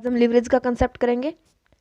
आज हम लीवरेज का कंसेप्ट करेंगे।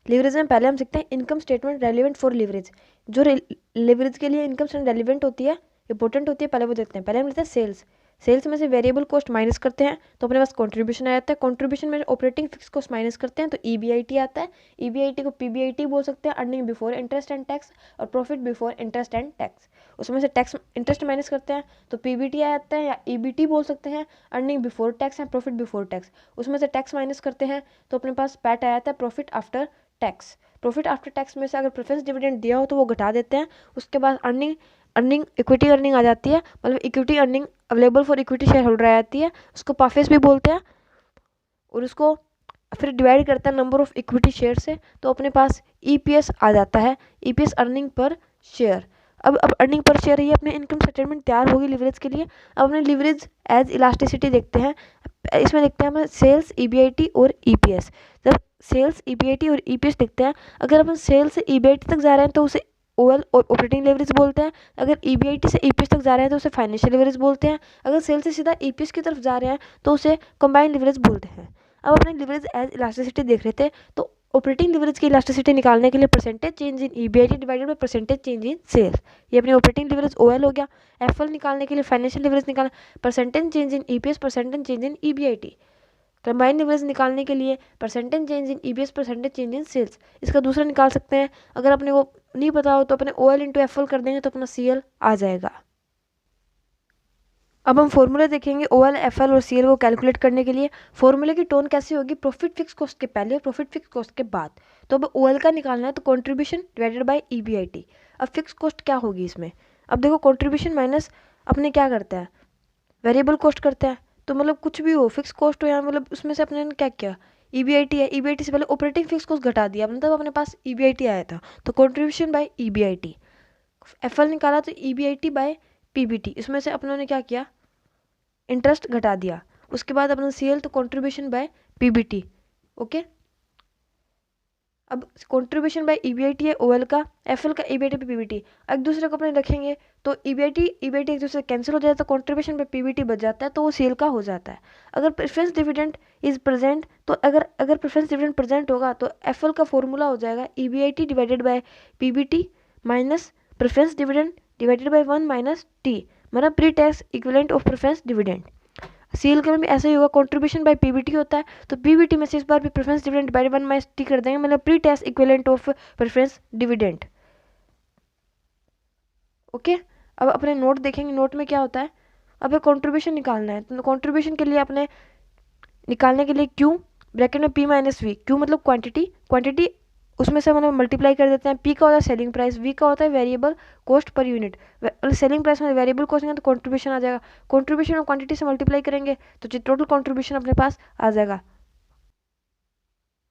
लीवरेज में पहले हम सीखते हैं income statement relevant for leverage. जो लीवरेज के लिए इनकम स्टेटमेंट रेलिवेंट होती है, इंपॉर्टेंट होती है, पहले वो देखते हैं। पहले हम लेते हैं सेल्स। सेल्स में से वेरिएबल कॉस्ट माइनस करते हैं तो अपने पास कंट्रीब्यूशन आ जाता है। कंट्रीब्यूशन में ऑपरेटिंग फिक्स कॉस्ट माइनस करते हैं तो ईबीआईटी आता है। ईबीआईटी को पीबीआईटी बोल सकते हैं, earning before interest and tax, और profit before interest and tax. उसमें से टैक्स इंटरेस्ट माइनस करते हैं तो पीबीटी आ जाता है, या ईबीटी बोल सकते हैं, earning before tax and profit before tax. उसमें से टैक्स माइनस करते हैं तो अपने पास पैट आ जाता है, profit after tax. Profit after tax में से अगर प्रेफरेंस डिविडेंड दिया हो तो वो घटा देते हैं। उसके बाद अर्निंग अर्निंग इक्विटी अर्निंग आ जाती है, मतलब equity earning available for equity share holder आ जाती है। उसको पाफेस भी बोलते हैं, और उसको फिर डिवाइड करता है नंबर ऑफ इक्विटी शेयर से, तो अपने पास ईपीएस आ जाता है, ईपीएस अर्निंग पर शेयर। अब अर्निंग पर शेयर ये अपने इनकम स्टेटमेंट तैयार होगी लीवरेज के लिए। अब अपने लीवरेज एज इलास्टिसिटी देखते हैं। इसमें देखते हैं हम सेल्स, ईबीआईटी और ईपीएस। जब सेल्स, ईबीआईटी और ईपीएस देखते हैं, अगर अपन सेल्स से ईबीआईटी तक जा रहे हैं तो उसे ओएल और ऑपरेटिंग लेवरेज बोलते हैं। अगर ईबीआईटी से ईपीएस तक जा रहे हैं तो उसे फाइनेंशियल लेवरेज बोलते हैं। अगर सेल्स से सीधा ईपीएस की तरफ जा रहे हैं तो उसे कंबाइंड लेवरेज बोलते हैं। अब अपने लिवरेज एज इलास्टिसिटी देख रहे थे, तो ऑपरेटिंग लिवरेज की इलास्टिसिटी निकालने के लिए percentage change in EBIT divided by percentage change in sales, ये अपनी ऑपरेटिंग लिवरेज ओएल हो गया। एफएल निकालने के लिए फाइनेंशियल लिवरेज निकालना, percentage change in EPS, percentage change in EBIT. Combined leverage निकालने के लिए percentage change in EBS, percentage change in sales. इसका दूसरा निकाल सकते हैं। अगर अपने को नहीं पता हो तो अपने ओएल इंटू एफएल कर देंगे तो अपना सीएल आ जाएगा। अब हम फॉर्मूले देखेंगे ओएल, एफएल और सीएल को कैलकुलेट करने के लिए। फॉर्मूले की टोन कैसी होगी? प्रॉफिट फिक्स कॉस्ट के पहले और प्रॉफिट फिक्स कॉस्ट के बाद। तो अब ओएल का निकालना है तो कंट्रीब्यूशन डिवाइडेड बाय ईबीआईटी। अब फिक्स कॉस्ट क्या होगी इसमें? अब देखो कंट्रीब्यूशन माइनस अपने क्या करता है, वेरिएबल कॉस्ट करता है। तो मतलब कुछ भी हो, फिक्स कॉस्ट हो या मतलब उसमें से अपने क्या किया, ईबीआईटी है, ईबीआईटी से पहले ऑपरेटिंग फिक्स कॉस्ट घटा दिया, मतलब अपने पास ईबीआईटी आया था तो कंट्रीब्यूशन बाय ईबीआईटी। एफएल निकाला तो ईबीआईटी बाय पीबीटी, इसमें से अपनों ने क्या किया, इंटरेस्ट घटा दिया। उसके बाद अपना सीएल तो कंट्रीब्यूशन बाय पीबीटी। ओके, अब कंट्रीब्यूशन बाय ईबीआईटी है ओएल का, एफएल का ईबीआईटी पे पीबीटी। एक दूसरे को अपने रखेंगे तो ईबीआईटी एक दूसरे कैंसिल हो जाता है तो कंट्रीब्यूशन बाय पीबीटी बच जाता है, तो वो सीएल का हो जाता है। अगर प्रेफरेंस डिविडेंड इज प्रेजेंट तो अगर प्रेफरेंस डिविडेंड प्रेजेंट होगा तो एफएल का फॉर्मूला हो जाएगा EBIT divided by PBT minus preference dividend divided by 1 minus T, मतलब pre tax equivalent of preference dividend. CL के में भी ऐसा ही होगा, कंट्रीब्यूशन बाय पीबीटी होता है तो पीबीटी में से इस बार भी preference dividend divided 1 minus T कर देंगे, मतलब pre tax equivalent of preference dividend. Okay, अब अपने नोट देखेंगे। नोट में क्या होता है, अब कंट्रीब्यूशन निकालना है तो कंट्रीब्यूशन के लिए अपने निकालने के लिए क्यू ब्रैकेट में पी माइनस वी, क्यू मतलब क्वांटिटी, क्वांटिटी उसमें से हम मल्टीप्लाई कर देते हैं। पी का होता है सेलिंग प्राइस, वी का होता है variable cost per unit. Selling price में वेरिएबल कॉस्ट है तो कंट्रीब्यूशन आ जाएगा, कंट्रीब्यूशन और क्वांटिटी से मल्टीप्लाई करेंगे तो टोटल कंट्रीब्यूशन अपने पास आ जाएगा।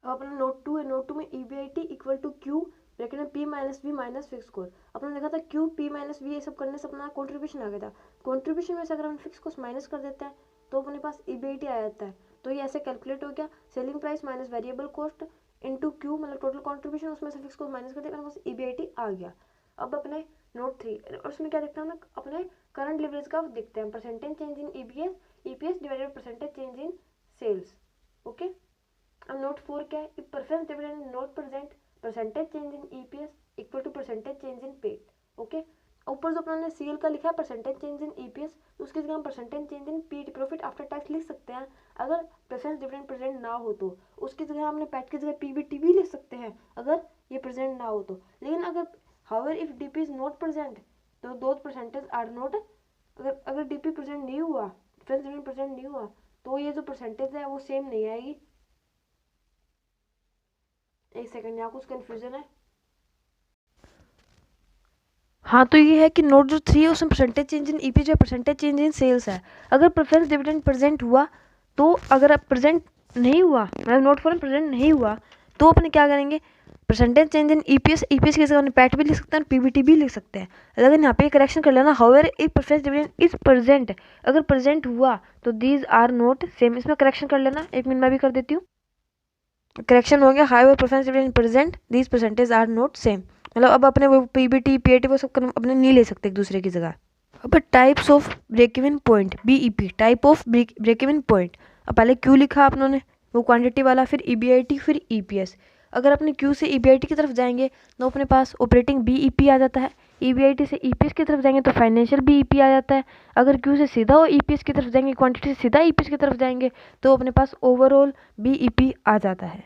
अब अपना नोट 2 है, नोट 2 में EBIT equal to Q bracket में P minus V minus fix cost. अपने देखा था क्यू पी माइनस वी ये सब करने से अपना कंट्रीब्यूशन आ गया था। कंट्रीब्यूशन में से अगर हम फिक्स कॉस्ट माइनस कर देते हैं तो अपने पास ईबीआईटी आ जाता है, तो ये ऐसे कैलकुलेट हो गया, selling price minus variable cost into Q, मतलब टोटल कंट्रीब्यूशन, उसमें से फिक्स कॉस्ट माइनस कर दिया, अपने पास ईबीआईटी आ गया। अब अपने नोट 3 उसमें क्या देखते हैं हम अपने करंट लिवरेज का देखते हैं, percentage change in EPS divided percentage change in sales. Okay, अब नोट 4 क्या है, if preference dividend not present percentage change in EPS equal to percentage change in paid. Okay, ऊपर जो अपने सीएल का लिखा है परसेंटेज चेंज इन ईपीएस, तो उसकी जगह हम परसेंटेज चेंज इन पीटी प्रॉफिट आफ्टर टैक्स लिख सकते हैं। अगर प्रेफरेंस डिविडेंड प्रेजेंट ना हो तो उसकी जगह हमने पैट की जगह पीबीटी भी लिख सकते हैं अगर ये प्रेजेंट ना हो तो। लेकिन अगर however if DP is not present तो दोज परसेंटेज आर नॉट, अगर डीपी प्रेजेंट नहीं हुआ, प्रेफरेंस डिविडेंड प्रेजेंट नहीं हुआ, तो ये जो परसेंटेज है वो सेम नहीं आएगी। एक सेकंड, यहाँ कुछ कंफ्यूजन है। हाँ, तो ये है कि नोट जो 3 है उसमें परसेंटेज चेंज इन ईपी जो परसेंटेज चेंज इन सेल्स है। अगर प्रेफरेंस डिविडेंड प्रेजेंट हुआ तो, अगर प्रेजेंट नहीं हुआ, मतलब नोट 4 में प्रेजेंट नहीं हुआ तो अपने क्या करेंगे, परसेंटेज चेंज इन ईपीएस की जगह अपने पैट भी लिख सकते हैं, पीबीटी भी लिख सकते हैं। लेकिन यहाँ पे करेक्शन कर लेना, however if preference dividend is present, अगर प्रेजेंट हुआ तो दीज आर नॉट सेम, इसमें करेक्शन कर लेना। 1 मिनट में भी कर देती हूँ, करेक्शन हो गया। However preference dividend present these percentage are not same, मतलब अब अपने वो पीबीटी पीएटी वो सब अपने नहीं ले सकते एक दूसरे की जगह। अब types of break even point, BEP type of break even point. अब पहले क्यू लिखा आप लोगों ने, वो क्वांटिटी वाला, फिर EBIT, फिर EPS। अगर अपने Q से EBIT की तरफ जाएंगे तो अपने पास ऑपरेटिंग BEP आ जाता है। EBIT से EPS की तरफ जाएंगे तो फाइनेंशियल BEP आ जाता है। अगर Q से सीधा वो EPS की तरफ जाएंगे, क्वांटिटी से सीधा EPS की तरफ जाएंगे तो अपने पास ओवरऑल BEP आ जाता है।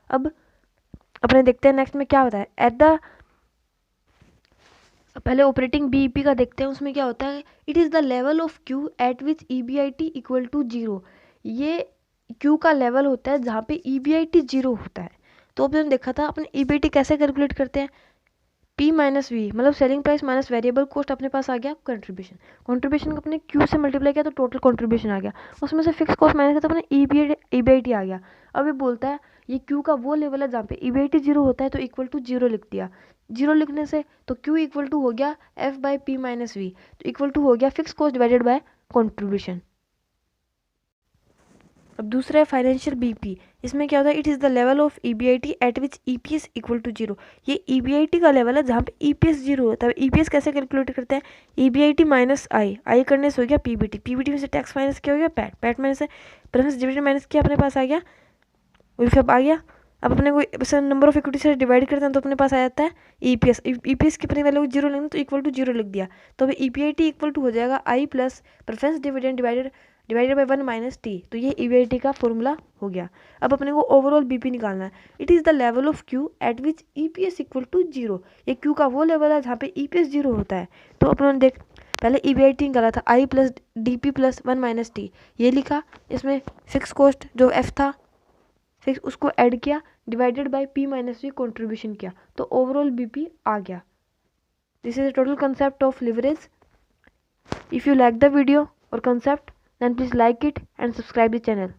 अब अपने देखते हैं नेक्स्ट में क्या होता है। पहले ऑपरेटिंग BEP का देखते हैं, उसमें क्या होता है। It is the level of Q at which EBIT equal to 0। ये Q का लेवल होता है जहाँ पे EBIT 0 होता है। तो अपने देखा था अपने EBIT कैसे कैलकुलेट करते हैं। P माइनस वी मतलब selling price minus variable cost अपने पास आ गया कंट्रीब्यूशन। कंट्रीब्यूशन को अपने Q से मल्टीप्लाई किया तो टोटल कंट्रीब्यूशन आ गया। उसमें से फिक्स कॉस्ट माइनस किया तो अपने EBIT आ गया। अब ये बोलता है ये Q का वो लेवल है जहाँ पे EBIT 0 होता है, तो इक्वल टू 0 लिख दिया। 0 लिखने से तो Q इक्वल टू हो गया F by P minus V, तो इक्वल टू हो गया fix cost divided by contribution. अब दूसरा है फाइनेंशियल BEP। इसमें क्या होता है, it is the level of EBIT at which EPS equal to 0। ये EBIT का लेवल है जहाँ पे EPS 0 होता है। EPS कैसे कैलकुलेट करते हैं, EBIT माइनस आई करने से हो गया PBT में से टैक्स माइनस क्या हो गया पैट माइनस से प्रेफरेंस डिविडेंड माइनस किया अपने पास आ गया सब आ गया। अब अपने को नंबर ऑफ इक्विटी से डिवाइड करते हैं तो अपने पास आ जाता है EPS की अपनी वैल्यू 0 लेंगे तो इक्वल टू 0 लिख दिया। तो अभी EBIT इक्वल टू हो जाएगा I plus preference dividend divided by 1 minus T. तो ये EBIT का फॉर्मूला हो गया। अब अपने को ओवरऑल BP निकालना है। It is the level of Q at which EPS equal to 0। ये Q का वो लेवल है जहाँ पे EPS 0 होता है। तो अपने देख पहले EBIT निकाला था I plus DP plus 1 minus T, ये लिखा। इसमें फिक्स कॉस्ट जो F था फिक्स उसको ऐड किया, divided by P minus V contribution किया, तो ओवरऑल BP आ गया। This is the total concept of leverage. If you like the video or concept, then please like it and subscribe the channel.